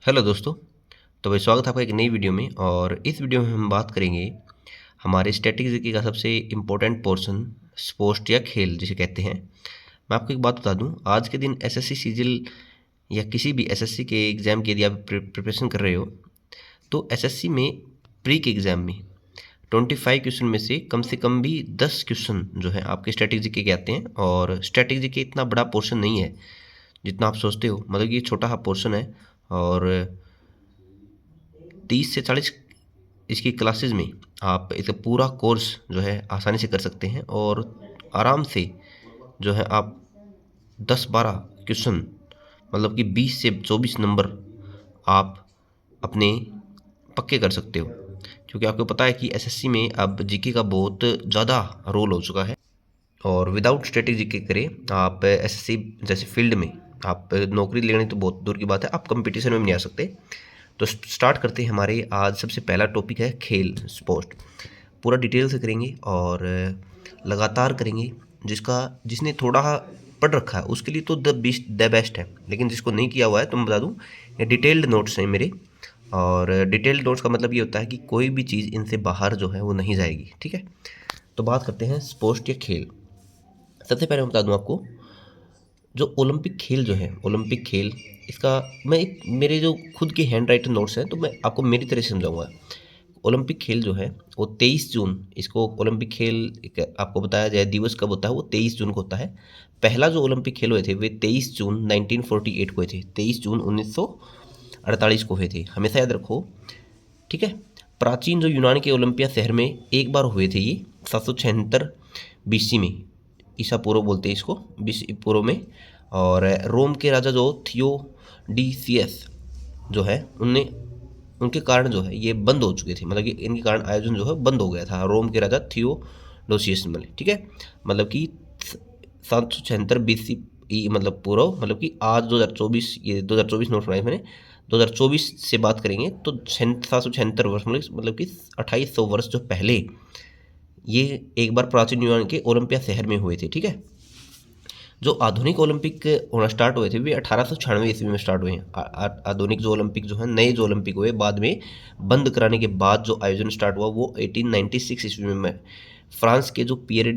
Hello दोस्तों। तो भाई स्वागत है आपका एक नई वीडियो में। और इस वीडियो में हम बात करेंगे हमारे स्टैटिक जीके का सबसे इम्पोर्टेंट पोर्शन, स्पोर्ट्स या खेल जिसे कहते हैं। मैं आपको एक बात बता दूं, आज के दिन एसएससी सीजीएल या किसी भी एसएससी के एग्ज़ाम की यदि आप प्रिपरेशन कर रहे हो तो एसएससी में प्री के एग्ज़ाम में 25 क्वेश्चन में से कम भी 10 क्वेश्चन जो है आपके स्टैटिक जीके के आते हैं। और स्टैटिक जीके इतना बड़ा पोर्शन नहीं है जितना आप सोचते हो, मतलब कि ये छोटा सा पोर्शन है। और 30 से 40 इसकी क्लासेस में आप इसका पूरा कोर्स जो है आसानी से कर सकते हैं। और आराम से जो है आप 10-12 क्वेश्चन, मतलब कि 20 से 24 नंबर आप अपने पक्के कर सकते हो। क्योंकि आपको पता है कि एसएससी में अब जीके का बहुत ज़्यादा रोल हो चुका है। और विदाउट स्टैटिक जीके करें आप एसएससी जैसे फील्ड में आप नौकरी लेनी तो बहुत दूर की बात है, आप कंपटीशन में नहीं आ सकते। तो स्टार्ट करते हैं। हमारे आज सबसे पहला टॉपिक है खेल, स्पोर्ट। पूरा डिटेल से करेंगे और लगातार करेंगे। जिसने थोड़ा पढ़ रखा है उसके लिए तो द बेस्ट है, लेकिन जिसको नहीं किया हुआ है तो मैं बता दूं, ये डिटेल्ड नोट्स हैं मेरे। और डिटेल्ड नोट्स का मतलब ये होता है कि कोई भी चीज़ इनसे बाहर जो है वो नहीं जाएगी, ठीक है। तो बात करते हैं स्पोर्ट्स या खेल। सबसे पहले मैं बता दूं आपको, जो ओलंपिक खेल जो है, ओलंपिक खेल इसका मैं एक मेरे जो खुद के हैंड राइटन नोट्स हैं तो मैं आपको मेरी तरह से समझाऊंगा। ओलंपिक खेल जो है वो 23 जून, इसको ओलंपिक खेल आपको बताया जाए दिवस कब होता है, वो 23 जून को होता है। पहला जो ओलंपिक खेल हुए थे वे 23 जून 1948 को हुए थे, 23 जून 1948 को हुए थे, हमेशा याद रखो, ठीक है। प्राचीन जो यूनान के ओलंपिया शहर में एक बार हुए थे ये 776 बीसी में, ईसा पूर्व बोलते हैं इसको, बीसी पूर्व में। और रोम के राजा जो थियोडीसियस जो है उनने, उनके कारण जो है ये बंद हो चुके थे, मतलब कि इनके कारण आयोजन जो है बंद हो गया था रोम के राजा थियोडोसियस में, ठीक है। मतलब कि 776 BC, मतलब पूर्व, मतलब कि आज 2024, ये 2024 नोट बनाए मैंने, 2024 से बात करेंगे तो 776 वर्ष, मतलब कि 2800 वर्ष जो पहले ये एक बार प्राचीन यूनान के ओलंपिया शहर में हुए थे, ठीक है। जो आधुनिक ओलंपिक होना स्टार्ट हुए थे वे 1896 ईस्वी में स्टार्ट हुए हैं। आधुनिक जो ओलंपिक जो है, नए जो ओलंपिक हुए बाद में बंद कराने के बाद जो आयोजन स्टार्ट हुआ वो 1896 ईस्वी में फ्रांस के जो पियरे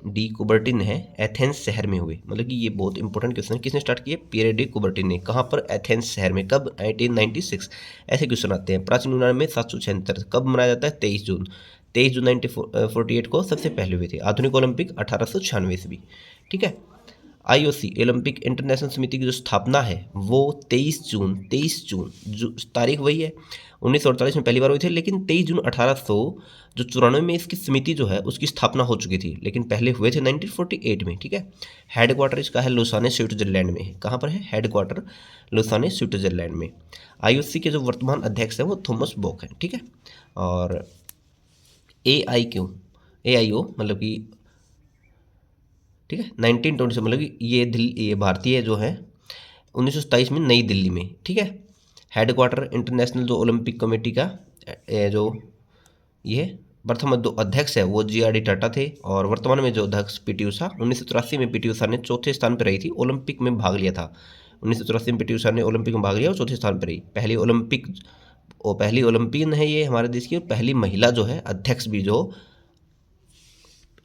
डी कुबर्टिन है एथेंस शहर में हुए। मतलब कि ये बहुत इंपॉर्टेंट क्वेश्चन है, किसने स्टार्ट किए? पियरे डी कुबर्टिन ने। कहाँ पर? एथेंस शहर में। कब? 1896। ऐसे क्वेश्चन आते हैं। प्राचीन यूनान में 776 कब मनाया जाता है? 23 जून। 23 जून 1948 को सबसे पहले हुए थे। आधुनिक ओलंपिक 1896 ईस्वी, ठीक है। आईओसी ओलंपिक इंटरनेशनल समिति की जो स्थापना है वो 23 जून तारीख वही है, 1948 में पहली बार हुई थी, लेकिन 23 जून 1894 में इसकी समिति जो है उसकी स्थापना हो चुकी थी, लेकिन पहले हुए थे 1948 में, ठीक है। हेडक्वार्टर इसका है लुसाने, स्विट्जरलैंड में है। कहाँ पर है हेडक्वार्टर? लुसाने, स्विट्जरलैंड में। आईओसी के जो वर्तमान अध्यक्ष हैं वो थॉमस बॉक हैं, ठीक है। और AIO मतलब कि, ठीक है, 1920 से, मतलब कि ये भारतीय जो है 1927 में नई दिल्ली में, ठीक है। हेडक्वार्टर इंटरनेशनल जो ओलंपिक कमेटी का जो ये प्रथम जो अध्यक्ष है वो GRD टाटा थे। और वर्तमान में जो अध्यक्ष PT उषा, 1983 में PT उषा ने चौथे स्थान पर रही थी, ओलंपिक में भाग लिया था। 1983 में PT उषा ने ओलंपिक में भाग लिया और चौथे स्थान पर रही। पहली ओलंपियन है ये हमारे देश की, और पहली महिला जो है अध्यक्ष भी जो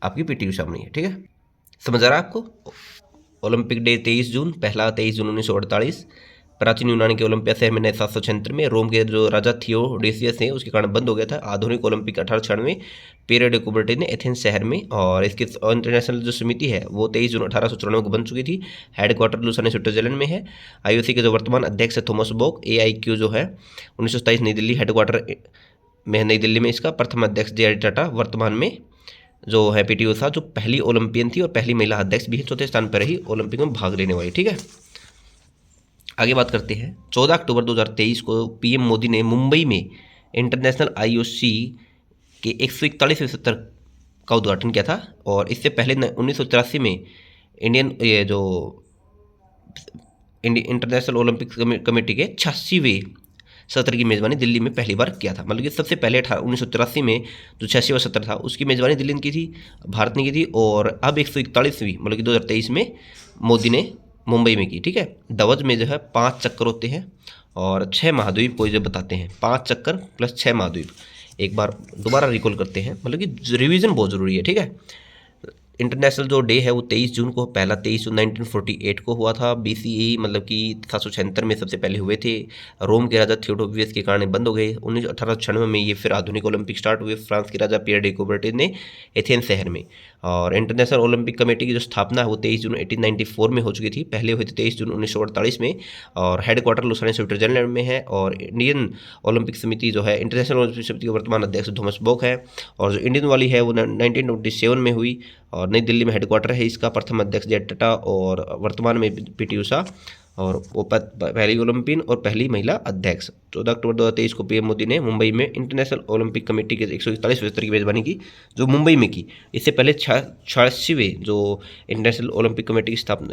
आपकी PT उषा बनी है, ठीक है। समझ आ रहा है आपको? ओलंपिक डे 23 जून, पहला 23 जून 1948। प्राचीन यूनान के ओलंपिया शहर में 776 में। रोम के जो राजा थियोडोसियस हैं उसके कारण बंद हो गया था। आधुनिक ओलंपिक 1896, पियरे डी कुबर्टिन ने एथेंस शहर में। और इसकी इंटरनेशनल जो समिति है वो 23 जून 1894 को बन चुकी थी। हेडक्वार्टर लुसाने, स्विट्जरलैंड में है। आईओसी के जो वर्तमान अध्यक्ष है थॉमस बॉक। AIQ जो है 1927 नई दिल्ली, हेडक्वार्टर में नई दिल्ली में। इसका प्रथम अध्यक्ष GRD टाटा। वर्तमान में जो है PT उषा, जो पहली ओलंपियन थी और पहली महिला अध्यक्ष भी है, चौथे स्थान पर रही ओलंपिक में भाग लेने वाली, ठीक है। आगे बात करते हैं। 14 अक्टूबर 2023 को PM मोदी ने मुंबई में इंटरनेशनल IOC के 141वें सत्र का उद्घाटन किया था। और इससे पहले 1983 में इंटरनेशनल ओलंपिक कमेटी के 86वें सत्र की मेज़बानी दिल्ली में पहली बार किया था। मतलब कि सबसे पहले 1983 में जो 86वां सत्र था उसकी मेज़बानी दिल्ली की थी, भारत ने की थी। और अब 141वीं, मतलब कि 2023 में मोदी ने मुंबई में की, ठीक है। ध्वज में जो है 5 चक्कर होते हैं और 6 महाद्वीप को जो बताते हैं, 5 चक्कर प्लस 6 महाद्वीप। एक बार दोबारा रिकॉल करते हैं, मतलब कि रिवीजन बहुत ज़रूरी है, ठीक है। इंटरनेशनल जो डे है वो 23 जून को, पहला 23 जून 1948 को हुआ था। BCE मतलब कि 776 में सबसे पहले हुए थे। रोम के राजा थियोडोसियस के कारण बंद हो गए। 1896 में ये फिर आधुनिक ओलंपिक स्टार्ट हुए फ्रांस के राजा पियर डे कुबर्टे ने एथेंस शहर में। और इंटरनेशनल ओलंपिक कमेटी की जो स्थापना है वो 23 जून 1894 में हो चुकी थी। पहले हुई थी 23 जून 1948 में, और हेडक्वार्टर लुसाने स्विट्जरलैंड में है। और इंडियन ओलंपिक समिति जो है, इंटरनेशनल ओलंपिक समिति के वर्तमान अध्यक्ष थॉमस बॉक है। और जो इंडियन वाली है वो 1927 में हुई और नई दिल्ली में हेडक्वार्टर है इसका। प्रथम अध्यक्ष जय टाटा और वर्तमान में PT उषा, और वो पहली ओलंपियन और पहली महिला अध्यक्ष। 14 अक्टूबर 2023 को PM मोदी ने मुंबई में इंटरनेशनल ओलंपिक कमेटी के 141वें सत्र की मेज़बानी की, जो मुंबई में की। इससे पहले 86वें जो इंटरनेशनल ओलंपिक कमेटी की स्थापना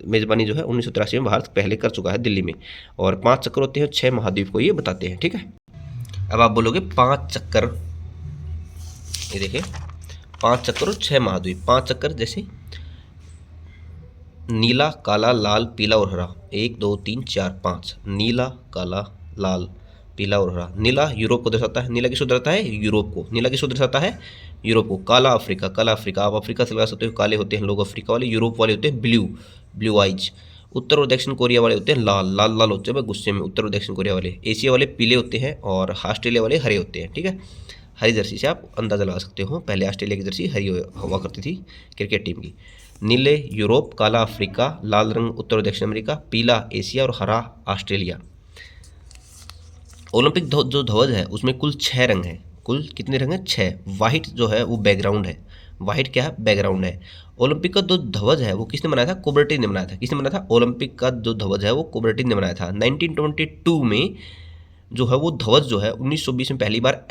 मेज़बानी जो है 1983 में भारत पहले कर चुका है दिल्ली में। और 5 चक्कर होते हैं, 6 महाद्वीप को ये बताते हैं, ठीक है। अब आप बोलोगे 5 चक्कर, ये देखिए 5 चक्कर और 6 महाद्वीप। 5 चक्कर जैसे नीला, काला, लाल, पीला और हरा। 1 2 3 4 5। नीला, काला, लाल, पीला और हरा। नीला यूरोप को दर्शाता है। नीला किसको दर्शाता है? यूरोप को। नीला किसको दर्शाता है? यूरोप को। काला अफ्रीका, काला अफ्रीका। आप अफ्रीका से लगा सकते हो, काले होते हैं लोग अफ्रीका वाले। यूरोप वाले होते हैं ब्लू, ब्लू आइज। उत्तर और दक्षिण कोरिया वाले होते हैं लाल, लाल लाल होते हैं गुस्से में, उत्तर और दक्षिण कोरिया वाले। एशिया वाले पीले होते हैं और ऑस्ट्रेलिया वाले हरे होते हैं, ठीक है। हरी जर्सी से आप अंदाज़ा लगा सकते हो, पहले ऑस्ट्रेलिया की जर्सी हरी हुआ करती थी क्रिकेट टीम की। नीले यूरोप, काला अफ्रीका, लाल रंग उत्तर और दक्षिण अमेरिका, पीला एशिया और हरा ऑस्ट्रेलिया। ओलंपिक जो ध्वज है उसमें कुल 6 रंग हैं। कुल कितने रंग हैं? 6। वाइट जो है वो बैकग्राउंड है। वाइट क्या है? बैकग्राउंड है। ओलंपिक का जो ध्वज है वो किसने बनाया था? कुबर्टिन ने बनाया था। किसने बनाया था? ओलंपिक का जो ध्वज है वो कुबर्टिन ने बनाया था। 1922 में जो है वो ध्वज जो है 1920 में पहली बार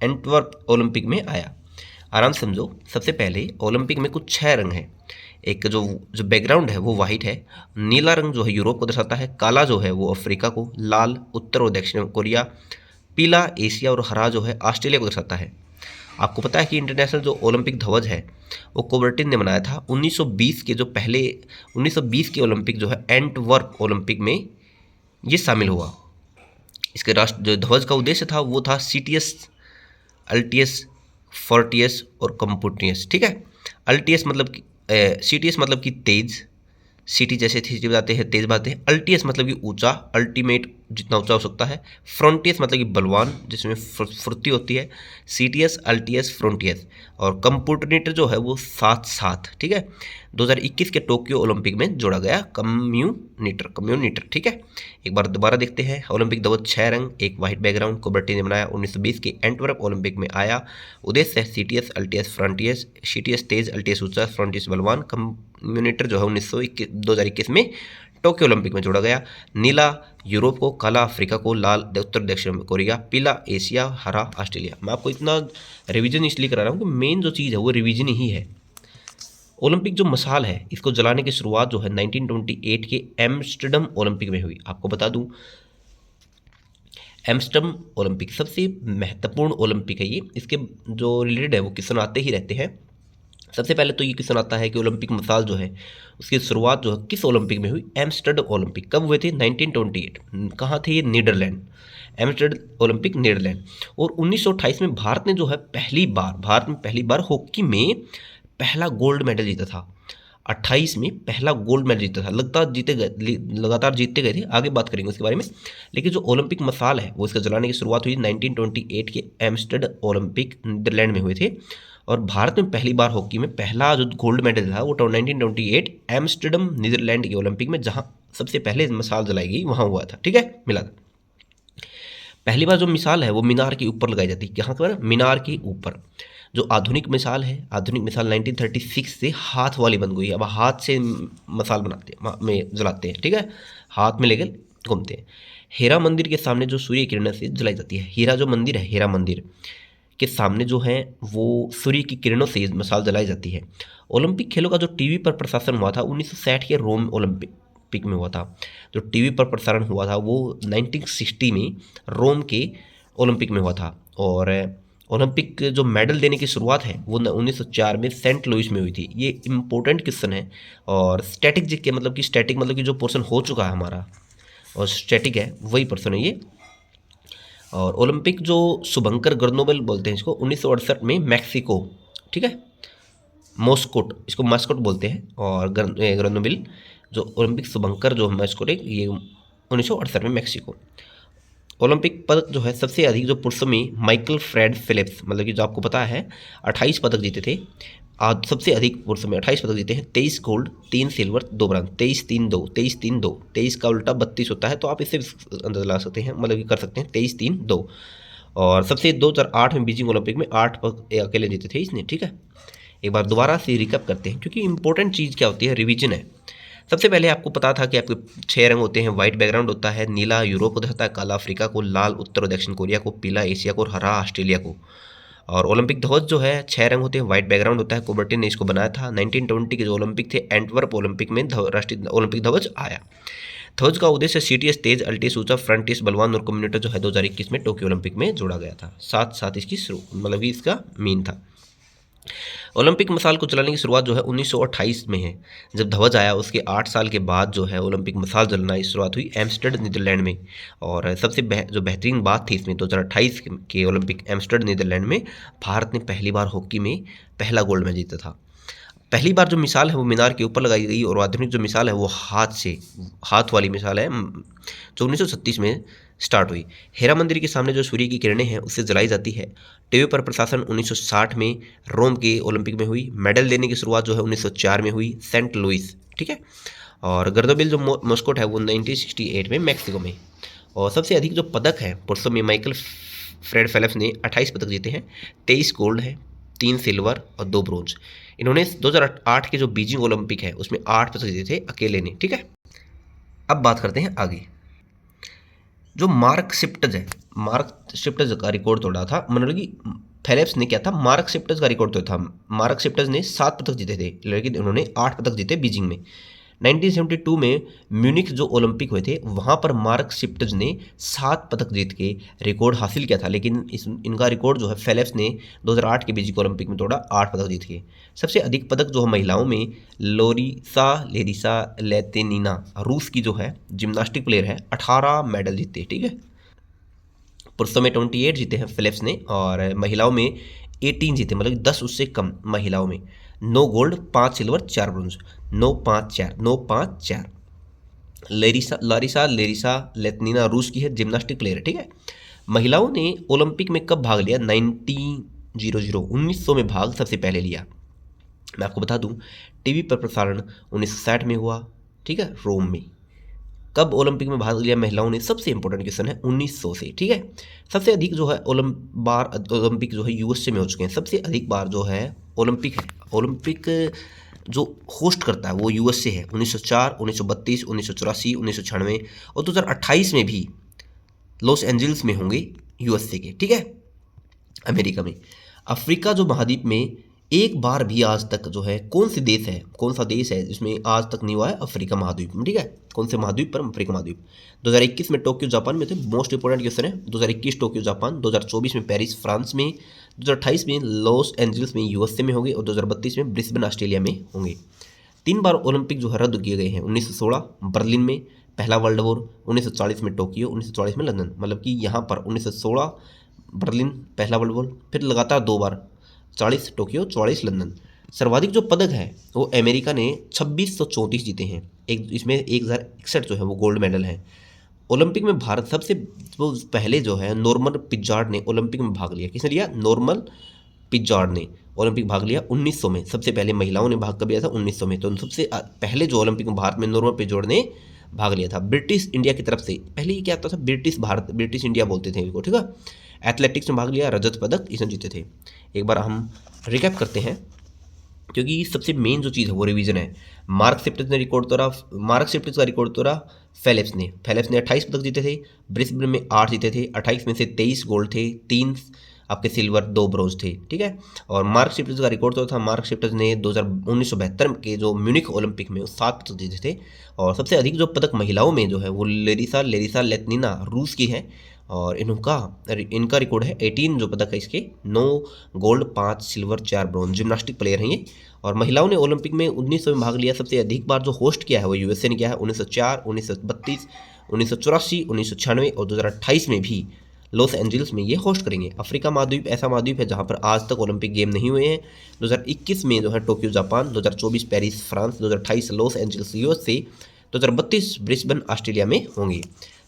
एंटवर्प ओलंपिक में आया। आराम से समझो, सबसे पहले ओलंपिक में कुछ 6 रंग हैं। एक जो बैकग्राउंड है वो वाइट है। नीला रंग जो है यूरोप को दर्शाता है। काला जो है वो अफ्रीका को। लाल उत्तर और दक्षिण कोरिया। पीला एशिया और हरा जो है ऑस्ट्रेलिया को दर्शाता है। आपको पता है कि इंटरनेशनल जो ओलंपिक ध्वज है वो कुबर्टिन ने बनाया था। 1920 के ओलंपिक जो है एंटवर्प ओलंपिक में ये शामिल हुआ। इसके राष्ट्र जो ध्वज का उद्देश्य था वो था सीटीएस, अल्टीएस, फोर्टियस और कंपुटियस, ठीक है। अल्टीएस मतलब सीटीएस मतलब कि तेज, सिटी जैसे थी बताते हैं तेज बातें। अल्टीएस मतलब कि ऊंचा, अल्टीमेट जितना ऊंचा हो सकता है। फ्रंटियस मतलब कि बलवान, जिसमें फुर्ती होती है। सीटीएस, अल्टीएस, फ्रंटियस। और कंप्यूटरनेटर जो है वो 7-7, ठीक है। 2021 के टोक्यो ओलंपिक में जोड़ा गया कम्यूनिटर, ठीक है। एक बार दोबारा देखते हैं। ओलंपिक ध्वज 6 रंग, एक वाइट बैकग्राउंड, कुबर्टिन ने बनाया। 1920 के एंटवर्प ओलंपिक में आया। उद्देश्य है सीटीएस, अल्टीएस, फ्रंटियस। सीटीएस तेज, अल्टीएस ऊंचा, फ्रंटियस बलवान। कम्यूनिटर जो है 2021 में टोक्यो ओलंपिक में जोड़ा गया। नीला यूरोप को, काला अफ्रीका को, लाल उत्तर दक्षिण कोरिया, पीला एशिया, हरा ऑस्ट्रेलिया। मैं आपको इतना रिवीजन इसलिए करा रहा हूँ कि मेन जो चीज़ है वो रिवीजन ही है। ओलंपिक जो मशाल है इसको जलाने की शुरुआत जो है 1928 के एम्स्टर्डम ओलंपिक में हुई। आपको बता दूं, एम्स्टर्डम ओलंपिक सबसे महत्वपूर्ण ओलंपिक है ये। इसके जो रिलेटेड है वो क्वेश्चन आते ही रहते हैं। सबसे पहले तो ये क्वेश्चन आता है कि ओलंपिक मसाल जो है उसकी शुरुआत जो है किस ओलंपिक में हुई? Amsterdam Olympic. कब हुए थे? 1928। कहाँ थे ये? नीदरलैंड। Amsterdam Olympic Netherland. और 1928 में भारत ने जो है पहली बार हॉकी में पहला गोल्ड मेडल जीता था। 28 में पहला गोल्ड मेडल जीता था। लगातार जीतते गए थे, आगे बात करेंगे उसके बारे में। लेकिन जो ओलंपिक मसाल है वो इसका जलाने की शुरुआत हुई 1928 के एम्स्टर्डम ओलंपिक नीदरलैंड में हुए थे। और भारत में पहली बार हॉकी में पहला जो गोल्ड मेडल था वो 1928 एम्स्टर्डम नीदरलैंड के ओलंपिक में, जहां सबसे पहले मसाल जलाई गई वहां हुआ था, ठीक है। मिला था। पहली बार जो मिसाल है वो मीनार के ऊपर लगाई जाती है। कहाँ पर? मीनार के ऊपर। जो आधुनिक मिसाल है, आधुनिक मिसाल 1936 से हाथ वाली बन गई। अब हाथ से मसाल बनाते हैं, में जलाते हैं, ठीक है। हाथ में लेकर घूमते हैं। हीरा मंदिर के सामने जो सूर्य किरण से जलाई जाती है। हीरा जो मंदिर है, हीरा मंदिर के सामने जो है वो सूर्य की किरणों से मसाल जलाई जाती है। ओलंपिक खेलों का जो टीवी पर प्रसारण हुआ था 1960 के रोम ओलंपिक में हुआ था। जो टीवी पर प्रसारण हुआ था वो 1960 में रोम के ओलंपिक में हुआ था। और ओलंपिक जो मेडल देने की शुरुआत है वो 1904 में सेंट लुइस में हुई थी। ये इम्पोर्टेंट क्वेश्चन है। और स्टैटिक जिसके मतलब कि स्टैटिक मतलब कि जो पोर्शन हो चुका है हमारा और स्टैटिक है वही पोर्शन है ये। और ओलंपिक जो शुभंकर ग्रनोबल बोलते हैं इसको 1968 में मैक्सिको, ठीक है, मॉस्कोट, इसको मास्कोट बोलते हैं। और ग्रनोबल जो ओलंपिक शुभंकर जो मास्कोट है ये 1968 में मैक्सिको। ओलंपिक पदक जो है सबसे अधिक जो पुरुषों में माइकल फ्रेड फिलिप्स मतलब कि जो आपको पता है 28 पदक जीते थे। आज सबसे अधिक पुरुषों में 28 पदक जीते हैं, 23 गोल्ड, 3 सिल्वर, 2 ब्रांज, 23-3-2, 23-3-2, 23 का उल्टा 32 होता है, तो आप इससे अंदाजा लगा सकते हैं, मतलब कि कर सकते हैं 23-3-2। और सबसे 2008 में बीजिंग ओलंपिक में 8 पदक अकेले जीते थे इसने, ठीक है। एक बार दोबारा से रिकैप करते हैं क्योंकि इंपॉर्टेंट चीज़ क्या होती है, रिवीजन है। सबसे पहले आपको पता था कि आपके 6 रंग होते हैं, व्हाइट बैकग्राउंड होता है, नीला यूरोप को दिखाता है, काला अफ्रीका को, लाल उत्तर और दक्षिण कोरिया को, पीला एशिया को और हरा ऑस्ट्रेलिया को। और ओलंपिक ध्वज जो है 6 रंग होते हैं, व्हाइट बैकग्राउंड होता है, कुबर्टिन ने इसको बनाया था। 1920 के जो ओलंपिक थे एंटवर्प ओलंपिक में राष्ट्रीय ओलंपिक ध्वज आया। ध्वज का उद्देश्य सीटीएस तेज, अल्टीस ऊंचा, फ्रंटिस बलवान और कम्युनिटर जो है 2021 में टोक्यो ओलंपिक में जोड़ा गया था। साथ साथ इसकी मतलब कि इसका मीन था। ओलंपिक मसाल को चलाने की शुरुआत जो है 1928 में है। जब ध्वज आया उसके 8 साल के बाद जो है ओलंपिक मसाल जलना की शुरुआत हुई एम्स्टर्डम नीदरलैंड में। और सबसे जो बेहतरीन बात थी इसमें 2028 के ओलंपिक एम्स्टर्डम नीदरलैंड में भारत ने पहली बार हॉकी में पहला गोल्ड मेडल जीता था। पहली बार जो मिसाल है वो मीनार के ऊपर लगाई गई और आधुनिक जो मिसाल है वो हाथ वाली मिसाल है जो 1936 में स्टार्ट हुई। हेरा मंदिर के सामने जो सूर्य की किरणें हैं उससे जलाई जाती है। टीवी पर प्रशासन 1960 में रोम के ओलंपिक में हुई। मेडल देने की शुरुआत जो है 1904 में हुई सेंट लुइस, ठीक है। और गर्दोबिल जो मॉस्कोट है वो 1968 में मैक्सिको में। और सबसे अधिक जो पदक है पुरुषों में माइकल फ्रेड फेलिप्स ने 28 पदक जीते हैं, 23 गोल्ड है, 3 सिल्वर और 2 ब्रोंज। इन्होंने 2008 के जो बीजिंग ओलंपिक है उसमें 8 पदक जीते थे अकेले ने, ठीक है। अब बात करते हैं आगे। जो मार्क शिप्टज है, मार्क शिप्टज का रिकॉर्ड तोड़ा था, मतलब कि फेलिप्स ने क्या था, मार्क शिप्टज का रिकॉर्ड तोड़ा था। मार्क शिप्टज ने 7 पदक जीते थे लेकिन उन्होंने 8 पदक जीते बीजिंग में। 1972 में म्यूनिख जो ओलंपिक हुए थे वहाँ पर मार्क शिप्टज ने 7 पदक जीत के रिकॉर्ड हासिल किया था, लेकिन इनका रिकॉर्ड जो है फेलिप्स ने 2008 के बीजिंग ओलंपिक में तोड़ा 8 पदक जीत के। सबसे अधिक पदक जो है महिलाओं में लेरिसा लैतिनिना रूस की जो है जिम्नास्टिक प्लेयर है, 18 मेडल जीते, ठीक है। पुरुषों में 28 जीते हैं फेलिप्स ने और महिलाओं में 18 जीते, मतलब 10 उससे कम महिलाओं में। 9 गोल्ड, 5 सिल्वर, 4 ब्रोंज, 9-5-4 लेरिसा लेतनीना रूस की है, जिम्नास्टिक प्लेयर है, ठीक है। महिलाओं ने ओलंपिक में कब भाग लिया? 1900 में भाग सबसे पहले लिया। मैं आपको बता दूं टीवी पर प्रसारण 1960 में हुआ, ठीक है, रोम में। कब ओलंपिक में भाग लिया महिलाओं ने? सबसे इंपॉर्टेंट क्वेश्चन है 1900 से, ठीक है। सबसे अधिक जो है ओलंपिक जो है यूएसए में हो चुके हैं। सबसे अधिक बार जो है ओलंपिक जो होस्ट करता है वो यूएसए है। 1904, 1932, 1984, 1996 और 2028 में भी लॉस एंजल्स में होंगे यूएसए के, ठीक है, अमेरिका में। अफ्रीका जो महाद्वीप में एक बार भी आज तक जो है कौन सा देश है जिसमें आज तक नहीं हुआ है? अफ्रीका महाद्वीप में, ठीक है। कौन से महाद्वीप पर? अफ्रीका महाद्वीप। 2021 में टोक्यो जापान में थे, मोस्ट इंपोर्टेंट क्वेश्चन है। 2021 टोक्यो जापान, 2024 में पेरिस फ्रांस में, 2028 में लॉस एंजल्स में यूएसए में होंगे और 2032 में ब्रिस्बेन ऑस्ट्रेलिया में होंगे। 3 बार ओलंपिक जो है रद्द किए गए हैं। 1916 बर्लिन में पहला वर्ल्ड वॉर, 1940 में टोक्यो, 1940 में लंदन। मतलब कि यहाँ पर 1916 बर्लिन पहला वर्ल्ड वॉर, फिर लगातार 2 बार 40 टोक्यो, 44 लंदन। सर्वाधिक जो पदक है वो अमेरिका ने 2634 जीते हैं। इसमें 1061 जो है वो गोल्ड मेडल है। ओलंपिक में भारत सबसे पहले जो है नॉर्मन पिज़ार्ड ने ओलंपिक में भाग लिया। किसने लिया? नॉर्मन पिज़ार्ड ने ओलंपिक भाग लिया 1900 में। सबसे पहले महिलाओं ने भाग कब लिया था? 1900 में। तो सबसे पहले जो ओलंपिक में भारत में नॉर्मन पिज़ार्ड ने भाग लिया था ब्रिटिश इंडिया की तरफ से। पहले ये क्या आता था? ब्रिटिश इंडिया बोलते थे इनको, ठीक है। एथलेटिक्स में भाग लिया, रजत पदक इसने जीते थे। एक बार हम रिकैप करते हैं क्योंकि सबसे मेन जो चीज़ है वो रिवीजन है। मार्क शिप्टज का रिकॉर्ड तोड़ा फेलिप्स ने 28 पदक जीते थे, ब्रिस्बेन में 8 जीते थे, 28 में से 23 गोल्ड थे, 3 आपके सिल्वर, 2 ब्रोंज थे, ठीक है। और मार्क शिप्टज का रिकॉर्ड तो था, मार्क शिप्टज ने 1972 के जो म्यूनिख ओलंपिक में 7 पदक जीते थे। और सबसे अधिक जो पदक महिलाओं में जो है वो लेरिसा लेतनीना रूस की है और इनका रिकॉर्ड है 18 जो पदक है इसके, 9 gold, 5 silver, 4 bronze. Gymnastic player हैं ये। और महिलाओं ने ओलंपिक में 1900 में भाग लिया। सबसे अधिक बार जो होस्ट किया है वो यूएसए ने किया है, 1904, 1932, 1984, 1996 और 2028 में भी लॉस एंजल्स में ये होस्ट करेंगे। अफ्रीका महाद्वीप ऐसा महाद्वीप है जहाँ पर आज तक ओलंपिक गेम नहीं हुए हैं। 2021 में जो है Tokyo Japan, 2024 Paris France, 2028 Los Angeles USA, 2032 Brisbane Australia में होंगे।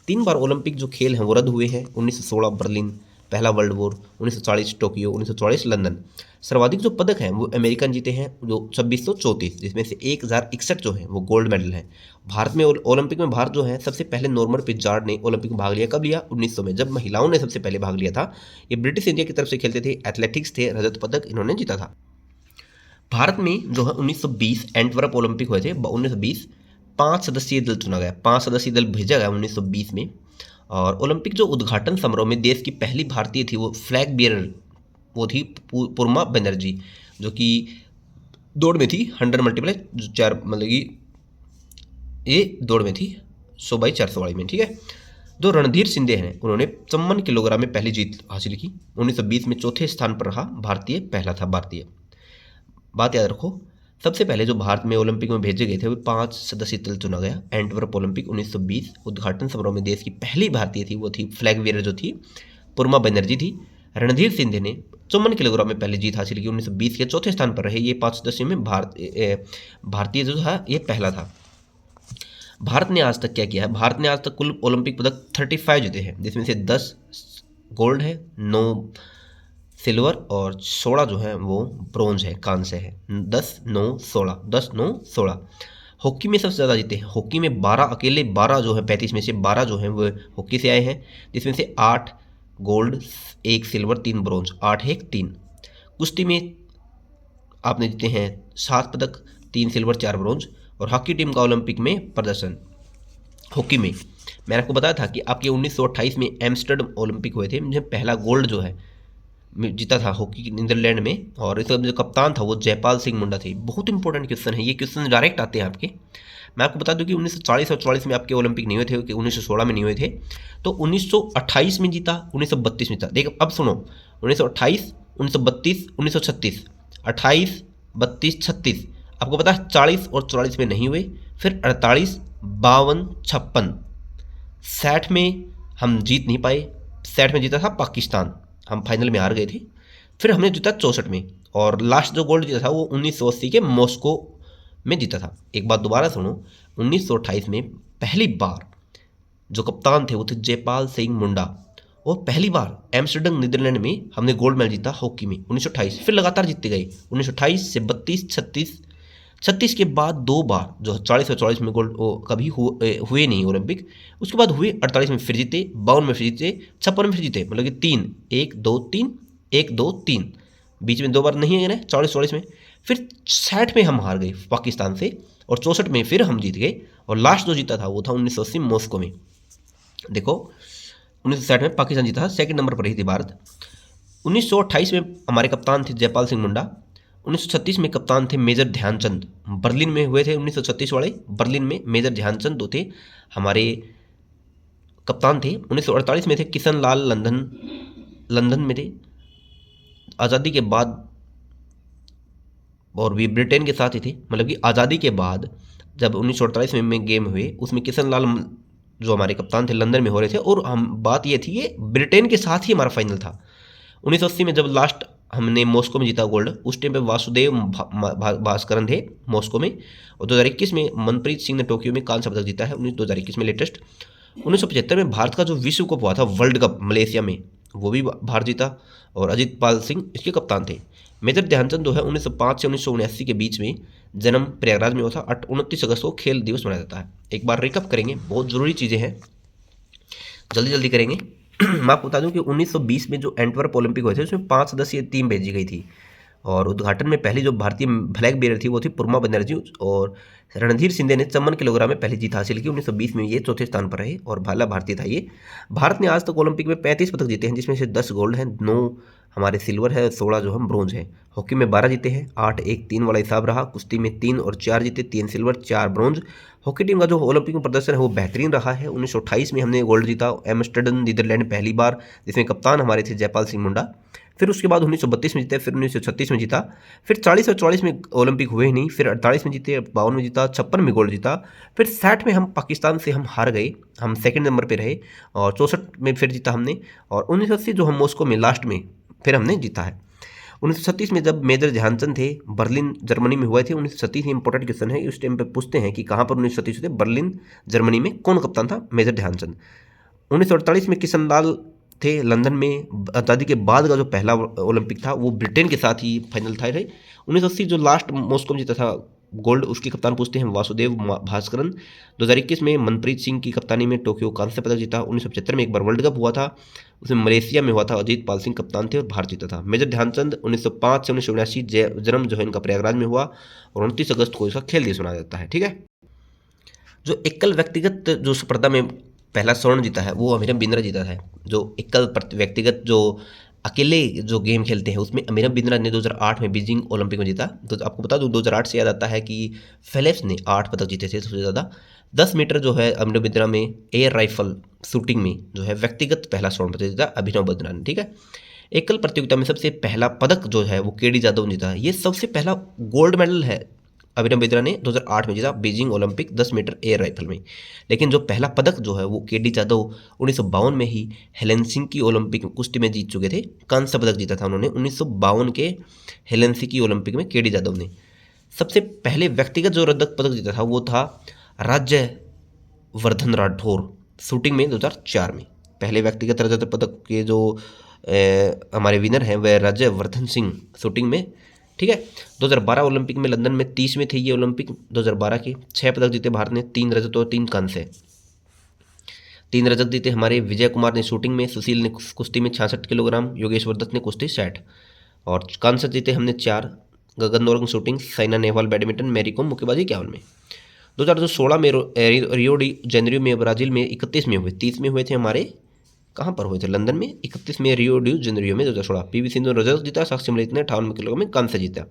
3 बार ओलंपिक जो खेल हैं वो रद्द हुए हैं। 1916 बर्लिन पहला वर्ल्ड वॉर, 1940 टोक्यो, 1944 लंदन। सर्वाधिक जो पदक हैं वो अमेरिकन जीते हैं, जो 2634, जिसमें से 1061 जो हैं वो गोल्ड मेडल हैं। भारत में ओलंपिक में भारत जो है सबसे पहले नॉर्मन पिचार्ड ने ओलंपिक में भाग लिया। कब लिया? 1900 में, जब महिलाओं ने सबसे पहले भाग लिया था। ये ब्रिटिश इंडिया की तरफ से खेलते थे, एथलेटिक्स थे, रजत पदक इन्होंने जीता था। भारत में जो है 1920 एंटवर्प ओलंपिक हुए थे। 1920 5 सदस्यीय दल चुना गया, 5 सदस्यीय दल भेजा गया 1920 में। और ओलंपिक जो उद्घाटन समारोह में देश की पहली भारतीय थी वो फ्लैग बियरर वो थी पूर्मा बनर्जी, जो कि दौड़ में थी 100 मल्टीप्लाई 4, मतलब कि ये दौड़ में थी 100x400 वाली में, ठीक है। जो रणधीर सिंधे हैं उन्होंने 54 किलोग्राम में पहली जीत हासिल की। 1920 में चौथे स्थान पर रहा भारतीय, पहला था भारतीय। बात याद रखो, सबसे पहले जो भारत में ओलंपिक में भेजे गए थे वो 5 सदस्यीय दल चुना गया। एंटवर्प ओलंपिक 1920 उद्घाटन समारोह में देश की पहली भारतीय थी वो थी फ्लैग बियरर जो थी पूर्मा बनर्जी थी। रणधीर सिंधे ने 54 किलोग्राम में पहली जीत हासिल की। 1920 के चौथे स्थान पर रहे। ये 5 सदस्यों में भारतीय जो था ये पहला था। भारत ने आज तक क्या किया है? भारत ने आज तक कुल ओलंपिक पदक 35 जीते हैं, जिसमें से 10 गोल्ड है, 9 सिल्वर और 16 जो है वो ब्रोंज है, कांस्य है। 10, 9, 16, 10, 9, 16। हॉकी में सबसे ज़्यादा जीते हैं। हॉकी में 12 अकेले 12 जो है 35 में से 12 जो हैं वो हॉकी से आए हैं, जिसमें से 8 गोल्ड, 1 सिल्वर, 3 ब्रोंज, 8, 1, 3। कुश्ती में आपने जीते हैं 7 पदक, 3 सिल्वर, 4 ब्रोंज। और हॉकी टीम का ओलंपिक में प्रदर्शन। हॉकी में मैंने आपको बताया था कि आपके 1928 में एम्स्टर्डम ओलंपिक हुए थे, मुझे पहला गोल्ड जो है जीता था हॉकी नीदरलैंड में। और इसका जो कप्तान था वो जयपाल सिंह मुंडा थे। बहुत इंपॉर्टेंट क्वेश्चन है ये, क्वेश्चन डायरेक्ट आते हैं आपके। मैं आपको बता दूं कि 1940 और 44 में आपके ओलंपिक नहीं हुए थे, कि 1916 में नहीं हुए थे। तो 1928 में जीता, 1932 में जीता। देखो अब सुनो, 1928, 1932, 1936, 28, 32, 36। आपको पता है 40 और 44 में नहीं हुए। फिर 48, 52, 56, 60 में हम जीत नहीं पाए। 60 में जीता था पाकिस्तान, हम फाइनल में हार गए थे। फिर हमने जीता 64 में, और लास्ट जो गोल्ड जीता था वो 1980 के मॉस्को में जीता था। एक बात दोबारा सुनो, 1928 में पहली बार जो कप्तान थे वो थे जयपाल सिंह मुंडा, और पहली बार एम्स्टर्डम नीदरलैंड में हमने गोल्ड मेडल जीता हॉकी में 1928। फिर लगातार जीतते गए 1928 से 32, 36, 36 के बाद 2 बार जो 40 और 44 में गोल्ड कभी हुए नहीं ओलंपिक। उसके बाद हुए 48 में फिर जीते, 52 में फिर जीते, 56 में फिर जीते, मतलब कि 3, 1, 2, 3, 1, 2, 3, बीच में 2 बार नहीं है 40 में। फिर 60 में हम हार गए पाकिस्तान से, और 64 में फिर हम जीत गए। और लास्ट जो जीता था वो था 1980 मॉस्को में। देखो 1960 में पाकिस्तान जीता था, सेकंड नंबर पर रही थी भारत। 1928 में हमारे कप्तान थे जयपाल सिंह मुंडा। 1936 में कप्तान थे मेजर ध्यानचंद, बर्लिन में हुए थे 1936 वाले। बर्लिन में मेजर ध्यानचंद थे हमारे कप्तान थे। 1948 में थे किशन लाल, लंदन में थे आज़ादी के बाद, और भी ब्रिटेन के साथ ही थे। मतलब कि आज़ादी के बाद जब 1948 में गेम हुए उसमें किशन लाल जो हमारे कप्तान थे लंदन में हो रहे थे, और हम बात ये थी ये ब्रिटेन के साथ ही हमारा फाइनल था। 1980 में जब लास्ट हमने मॉस्को में जीता गोल्ड, उस टाइम पे वासुदेव भास्करन थे मॉस्को में। और 2021 में मनप्रीत सिंह ने टोक्यो में कांस्य पदक जीता है, 2021 में लेटेस्ट। 1975 में भारत का जो विश्व कप हुआ था वर्ल्ड कप मलेशिया में, वो भी भारत जीता, और अजित पाल सिंह इसके कप्तान थे। मेजर ध्यानचंद जो है 1905 से 1979 के बीच में जन्म प्रयागराज में हुआ था। 29 अगस्त को खेल दिवस मनाया जाता है। एक बार रिकअप करेंगे, बहुत ज़रूरी चीज़ें हैं, जल्दी करेंगे। मैं आपको बता दूं कि 1920 में जो एंटवर्प ओलंपिक हुए थे उसमें 5 सदस्यीय टीम भेजी गई थी। और उद्घाटन में पहली जो भारतीय फ्लैग बेरर थी वो थी पुरमा बनर्जी, और रणधीर सिंधे ने 54 किलोग्राम में पहली जीत हासिल की 1920 में। ये चौथे स्थान पर रहे और भाला भारतीय था ये। भारत ने आज तक ओलंपिक में 35 पदक जीते हैं, जिसमें से 10 गोल्ड हैं, 9 हमारे सिल्वर है, 16 जो हम ब्रोंज है। हॉकी में 12 जीते हैं, 8-1-3 वाला हिसाब रहा। कुश्ती में 3 और 4 जीते, 3 सिल्वर 4 ब्रोंज। हॉकी टीम का जो ओलंपिक में प्रदर्शन है वो बेहतरीन रहा है। 1928 में हमने गोल्ड जीता एम्स्टर्डम नीदरलैंड पहली बार, जिसमें कप्तान हमारे थे जयपाल सिंह मुंडा। फिर उसके बाद 1932 में जीते, फिर 1936 में जीता, फिर 40 और 44 में ओलंपिक हुए ही नहीं, फिर 48 में जीते, 52 में जीता, 56 में गोल्ड जीता, फिर 60 में हम पाकिस्तान से हम हार गए, हम सेकंड नंबर पे रहे, और 64 में फिर जीता हमने, और 1980 जो हम मॉस्को में लास्ट में फिर हमने जीता है। 1936 में जब मेजर ध्यानचंद थे, बर्लिन जर्मनी में हुए थे। 1937 इंपॉर्टेंट क्वेश्चन है, उस टाइम पे पूछते हैं कि कहाँ पर 1937 थे, बर्लिन जर्मनी में कौन कप्तान था, मेजर ध्यानचंद। 1948 में किशन लाल थे लंदन में। आज़ादी के बाद का जो पहला ओलंपिक था वो ब्रिटेन के साथ ही फाइनल था। 1980 जो लास्ट मॉस्को में जीता था गोल्ड, उसके कप्तान पूछते हैं वासुदेव भास्करन। 2021 में मनप्रीत सिंह की कप्तानी में टोक्यो कांस्य पदक जीता। 1975 में एक बार वर्ल्ड कप हुआ था, उसमें मलेशिया में हुआ था, अजीत पाल सिंह कप्तान थे और भारत जीता था। मेजर ध्यानचंद 1905 से 1979 जन्म जो है इनका प्रयागराज में हुआ, और 29 अगस्त को इसका खेल दिवस मनाया जाता है। ठीक है, जो एकल व्यक्तिगत जो स्पर्धा में पहला स्वर्ण जीता है वो अमिरम बिंद्रा जीता है। जो एकल व्यक्तिगत जो अकेले जो गेम खेलते हैं उसमें अमिरम बिंद्रा ने 2008 में बीजिंग ओलंपिक में जीता। तो आपको बता दूं 2008 से याद आता है कि फेलिप्स ने 8 पदक जीते थे सबसे ज़्यादा। 10 मीटर जो है अमिरम बिंद्रा में, एयर राइफल शूटिंग में जो है व्यक्तिगत पहला स्वर्ण पदक जीता अभिनव बिंद्रा ने। ठीक है, एकल प्रतियोगिता में सबसे पहला पदक जो है वो केडी जाधव ने जीता। ये सबसे पहला गोल्ड मेडल है अभिनव बिंद्रा ने 2008 में जीता Beijing Olympic 10 metre air rifle में। लेकिन जो पहला पदक जो है वो केडी जाधव 1952 में ही हेलेंसिंकी ओलंपिक कुश्ती में जीत चुके थे। कांस्य पदक जीता था उन्होंने 1952 के हेलेंसिंकी ओलंपिक में केडी जाधव ने। सबसे पहले व्यक्तिगत जो रजत पदक जीता था वो था राज्यवर्धन राठौर शूटिंग में 2004 में। पहले व्यक्तिगत रजत पदक के जो हमारे विनर हैं वह राज्यवर्धन सिंह शूटिंग में। ठीक है, 2012 ओलंपिक में लंदन में 30वें थे ये ओलंपिक 2012 के। 6 पदक जीते भारत ने, 3 रजत और 3 कांस्य। 3 रजत जीते हमारे विजय कुमार ने शूटिंग में, सुशील ने कुश्ती में 66 किलोग्राम, योगेश्वर दत्त ने कुश्ती 60, और कांस्य जीते हमने 4, गगन नौरंग शूटिंग, साइना नेहवाल बैडमिंटन, मैरी कॉम मुक्केबाजी 51 में। 2016 में रियो डी जेनेरियो में ब्राज़ील में 31 में हुए, 30 में हुए थे हमारे, कहाँ पर हुए थे, लंदन में। 31 में रियो डी जेनेरियो में 2016 पीवी सिंधु ने रजत जीता, साक्षी मलिक ने 58 किलो में कांस्य जीता।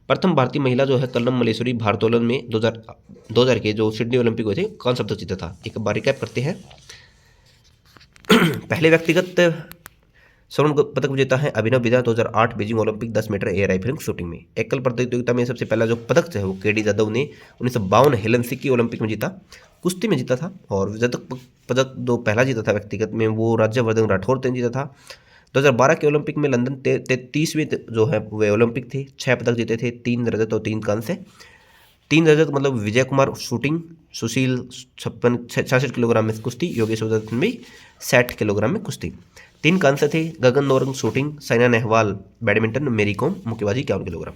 प्रथम भारतीय महिला जो है कल्लम मलेश्वरी भारोत्तोलन में 2000 के जो सिडनी ओलंपिक हुए थे कांस्य पदक जीता था। एक बार रिकैप करते हैं। पहले व्यक्तिगत स्वर्ण पदक विजेता है Abhinav Bindra 2008 Beijing Olympic 10 metre air rifling shooting में। एकल प्रतियोगिता में सबसे पहला जो पदक है वो केडी जाधव ने 1952 हेलेंसिंकी ओलंपिक में जीता, कुश्ती में जीता था। और रजत पदक जो पहला जीता था व्यक्तिगत में वो राज्यवर्धन राठौर ने जीता था। 2012 के ओलंपिक में लंदन 33वें जो है वे ओलंपिक थे, 6 पदक जीते थे, 3 रजत और 3 कांस्य। 3 रजत मतलब विजय कुमार शूटिंग, सुशील 66 किलोग्राम में कुश्ती, योगेश्वर दत्त में 60 किलोग्राम में कुश्ती। 3 कांस्य थे, गगन नौरंग शूटिंग, साइना नेहवाल बैडमिंटन, मैरी कॉम मुक्केबाजी 51 किलोग्राम।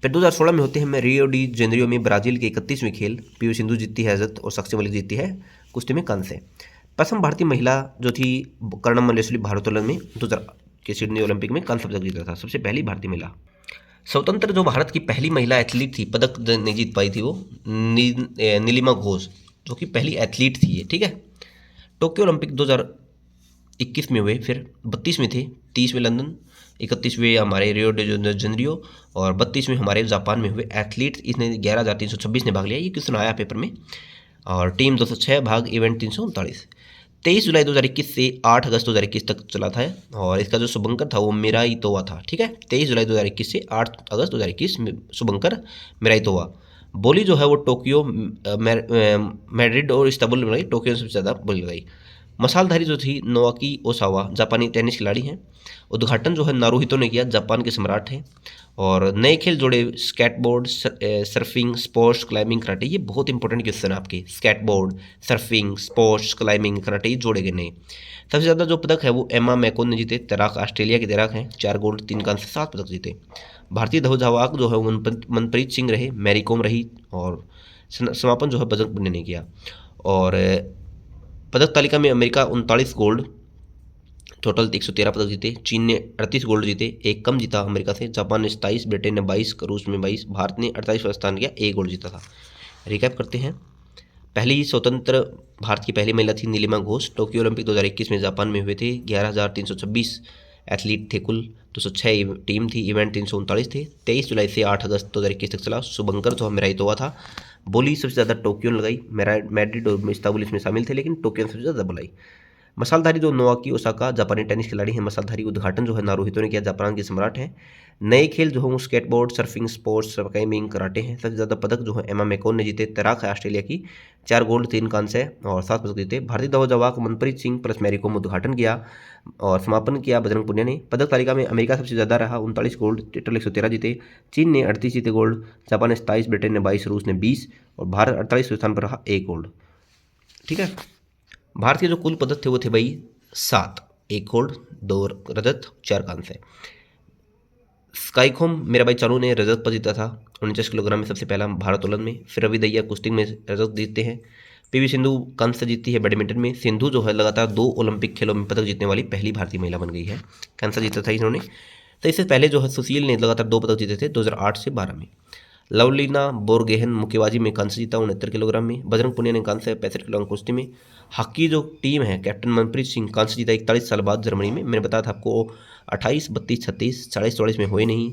फिर 2016 में होते हैं रियो डी जेनेरियो में ब्राज़ील के 31वें खेल, पीवी सिंधु जीतती है रजत और साक्षी मलिक जीतती है कुश्ती में कांस्य। प्रथम भारतीय महिला जो थी कर्णम मलेश्वरी भारोत्तोलन में 2000 के सिडनी ओलंपिक में कांस्य पदक जीता था, सबसे पहली भारतीय महिला। स्वतंत्र जो भारत की पहली महिला एथलीट थी, पदक नहीं जीत पाई थी वो नीलिमा घोष, जो कि पहली एथलीट थी ये। ठीक है, टोक्यो ओलंपिक 2021 में हुए, फिर 32 में थे, 30 में लंदन, 31वें हमारे रियो डी जेनेरियो और 32वें हमारे जापान में हुए। एथलीट इसने 11,326 ने भाग लिया, ये क्वेश्चन आया पेपर में। और टीम 206 भाग, इवेंट 339। 23 जुलाई 2021 से 8 अगस्त 2021 तक चला था, और इसका जो शुभंकर था वो मिराई तोवा था। ठीक है, 23 जुलाई 2021 से 8 अगस्त 2021 में शुभंकर मिराई तोवा। बोली जो है वो टोक्यो, मैड्रिड और इस्तांबुल में लगाई, टोक्यो में सबसे ज़्यादा बोली लगाई। मसालधारी जो थी नोआकी ओसावा, जापानी टेनिस खिलाड़ी हैं। उद्घाटन जो है नारुहितो ने किया, जापान के सम्राट हैं। और नए खेल जोड़े skateboard, surfing, sports, climbing, karate. ये बहुत इंपॉर्टेंट क्वेश्चन है आपके, skateboard, surfing, sports, climbing, karate ये जोड़े गए नए। सबसे ज़्यादा जो पदक है वो एमा मैकोन ने जीते, तैराक ऑस्ट्रेलिया के तैराक हैं, 4 गोल्ड 3 कांस्य 7 पदक जीते। भारतीय ध्वजावाहक जो है वो मनप्रीत सिंह रहे, मैरी कॉम रही, और समापन जो है बजरंग पुनिया ने किया। और पदक तालिका में अमेरिका 39 गोल्ड, टोटल 113 पदक जीते। चीन ने 38 गोल्ड जीते, एक कम जीता अमेरिका से। जापान ने 27, ब्रिटेन ने 22, रूस में 22, भारत ने 48वां स्थान किया, एक गोल्ड जीता था। रिकैप करते हैं। पहली स्वतंत्र भारत की पहली महिला थी नीलिमा घोष। टोक्यो ओलंपिक 2021 में जापान में हुए थे। 11,326 एथलीट थे कुल, 206 टीम थी, इवेंट 339 थे। 23 जुलाई से 8 अगस्त 2021 तक चला। शुभंकर तो मेराई हुआ था। बोली सबसे ज़्यादा टोक्यो ने लगाई, मैड्रिड और इस्तांबुल इसमें शामिल थे, लेकिन टोक्यो ने सबसे ज़्यादा बुलाई। मसालधारी जो नोआकी ओसाका जापानी टेनिस खिलाड़ी हैं, मसालधारी उद्घाटन जो है नारुहितो ने किया, जापान के सम्राट हैं। नए खेल जो हो स्केटबोर्ड, सर्फिंग, स्पोर्ट्स, स्काईमिंग, कराटे हैं। सबसे ज़्यादा पदक जो है एमा मैकोन ने जीते। तैराक है ऑस्ट्रेलिया की, 4 गोल्ड 3 कांस्य और 7 पदक जीते। भारतीय दौड़वाक मनप्रीत सिंह प्लस मैरी कॉम उद्घाटन किया और समापन किया बजरंग पुनिया ने। पदक तालिका में अमेरिका सबसे ज़्यादा रहा, 39 गोल्ड, टोटल 113 जीते। चीन ने 38 जीते गोल्ड, जापान ने 27, ब्रिटेन ने 22, रूस ने 20 और भारत 48वें स्थान पर रहा, 1 गोल्ड। ठीक है, भारत के जो कुल पदक थे वो थे भाई 7, 1 गोल्ड, 2 रजत, 4 कांस्य। स्काईखोम मीराबाई चानू ने रजत पद जीता था 49 किलोग्राम में, सबसे पहला भारोत्तोलन में। फिर रवि दहिया कुश्ती में रजत जीतते हैं। पीवी सिंधु कांस्य जीतती है बैडमिंटन में। सिंधु जो है लगातार 2 ओलंपिक खेलों में पदक जीतने वाली पहली भारतीय महिला बन गई है। कांस्य जीता था इन्होंने। तो इससे पहले जो है सुशील ने लगातार 2 पदक जीते थे 2008 से 12 में। लवलीना बोरगेहन मुक्केबाजी में कांस्य जीता 69 किलोग्राम में। बजरंग पुनिया ने कांस्य 65 किलोग्राम कुश्ती में। हॉकी जो टीम है कैप्टन मनप्रीत सिंह कांस्य जीता 41 साल बाद जर्मनी में। मैंने बताया था आपको 28, 32, 36, 40, 44 में हुए नहीं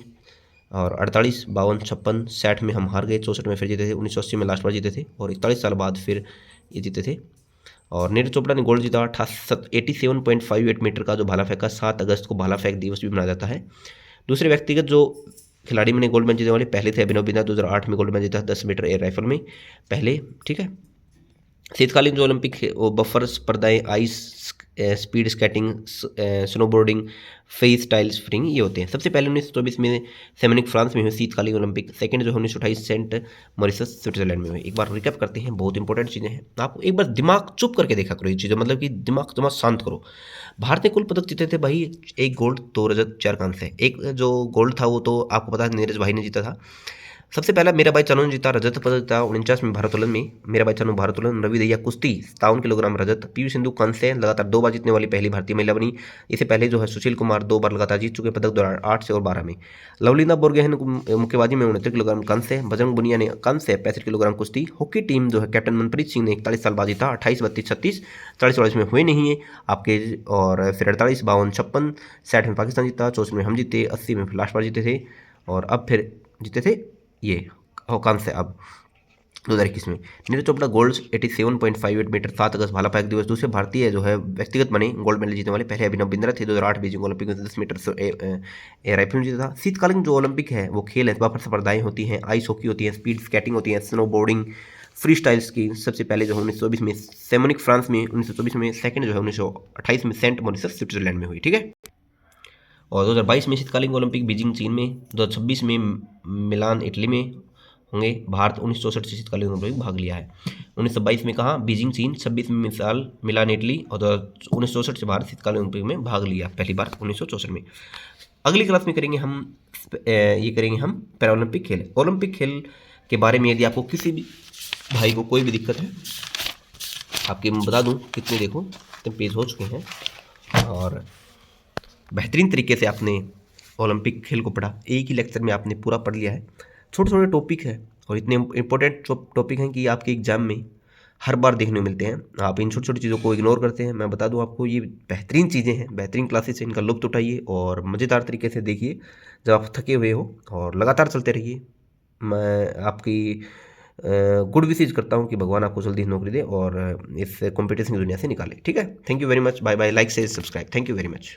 और 48, 52, 56, 60 में हम हार गए, 64 में फिर जीते थे, 1980 में लास्ट बार जीते थे और 41 साल बाद फिर ये जीते थे। और नीरज चोपड़ा ने गोल्ड जीता। 87.58 मीटर का जो भाला फेंका, 7 अगस्त को भाला फेंक दिवस भी मनाया जाता है। दूसरे व्यक्तिगत जो खिलाड़ी मैंने गोल्ड मेडल जीतने वाले पहले थे अभिनव बिंद्रा, 2008 में गोल्ड मेडल जीता 10 मीटर एयर राइफल में पहले। ठीक है, शीतकालीन जो ओलंपिक वो बफर स्पर्धाएं, ice speed skating, snowboarding, freestyle spring, ये होते हैं। सबसे पहले 1924 में सेमिनिक फ्रांस में हुई शीतकालीन ओलंपिक। सेकंड जो है 1928 सेंट मॉरिशस स्विट्जरलैंड में हुई। एक बार रिकैप करते हैं, बहुत इंपॉर्टेंट चीज़ें हैं। आप एक बार दिमाग चुप करके देखा करो ये चीज़ें, मतलब कि दिमाग शांत करो। भारत ने कुल पदक जीते थे भाई 1 गोल्ड, 2 रजत, 4 कांस्य। एक जो गोल्ड था वो तो आपको पता है नीरज भाई ने जीता था। सबसे पहला मीराबाई चानू ने जीता, रजत पदक जीता 49 में भारोत्तोलन में। मीराबाई चानू भारोत्तोलन। रवि दहिया कुश्ती 57 किलोग्राम रजत। पीवी सिंधु कांस्य, लगातार 2 बार जीतने वाली पहली भारतीय महिला बनी। इससे पहले जो है सुशील कुमार 2 बार लगातार जीत चुके पदक 2008 से और 12 में। लवलीना बोरगोहेन मुक्केबाजी में 69 किलोग्राम कांस्य। बजरंग पुनिया ने कांस्य 65 किलोग्राम कुश्ती। हॉकी टीम जो है कैप्टन मनप्रीत सिंह ने 41 साल बाद जीता। 28, 32, 36, 40, 44 में हुए नहीं है आपके और फिर 48, 52, 56, 60 में पाकिस्तान जीता, 64 में हम जीते, 80 में लास्ट बार जीते थे और अब फिर जीते थे ये कांस्य अब 2021 में। नीरज चोपड़ा गोल्ड 87.58 मीटर, 7 अगस्त भाला फेंक दिवस। दूसरे भारतीय जो है व्यक्तिगत बने गोल्ड मेडल जीतने वाले पहले अभिनव बिंद्रा थे, 2008 बीजिंग ओलंपिक में 10 मीटर एयर राइफल में जीता था। शीतकालीन जो ओलंपिक है वो खेल है, बफर स्पर्धाएं होती हैं, आइस हॉकी होती है, स्पीड स्केटिंग होती है, स्नो बोर्डिंग, फ्री स्टाइल्स की। सबसे पहले जो है 1924 में सेमोनिक फ्रांस में, 1924 में। सेकंड जो है 1928 में सेंट मॉरिशस स्विट्जरलैंड में हुई। ठीक है, और 2022 में शीतकालीन ओलंपिक बीजिंग चीन में, 2026 में मिलान इटली में होंगे। भारत 1964 से शीतकालीन ओलंपिक भाग लिया है। 1922 में कहा बीजिंग चीन, 26 में मिलान इटली और 1964 से भारत शीतकालीन ओलंपिक में भाग लिया पहली बार 1964 में। अगली क्लास में करेंगे हम पैरालंपिक खेल। ओलंपिक खेल के बारे में यदि आपको किसी भी भाई को कोई भी दिक्कत है, आपके मैं बता दूं कितने देखो कितने पेज हो चुके हैं और बेहतरीन तरीके से आपने ओलंपिक खेल को पढ़ा। एक ही लेक्चर में आपने पूरा पढ़ लिया है। छोटे छोटे टॉपिक है और इतने इंपॉर्टेंट टॉपिक हैं कि आपके एग्जाम में हर बार देखने को मिलते हैं। आप इन छोटी छोटी चीज़ों को इग्नोर करते हैं। मैं बता दूं आपको ये बेहतरीन चीज़ें हैं, बेहतरीन क्लासेस हैं, इनका लुत्फ उठाइए और मज़ेदार तरीके से देखिए जब आप थके हुए हो और लगातार चलते रहिए। मैं आपकी गुड विशेज करता हूँ कि भगवान आपको जल्दी नौकरी दे और इस कॉम्पिटिशन की दुनिया से निकाले। ठीक है, thank you very much, bye bye, like share subscribe, thank you very much.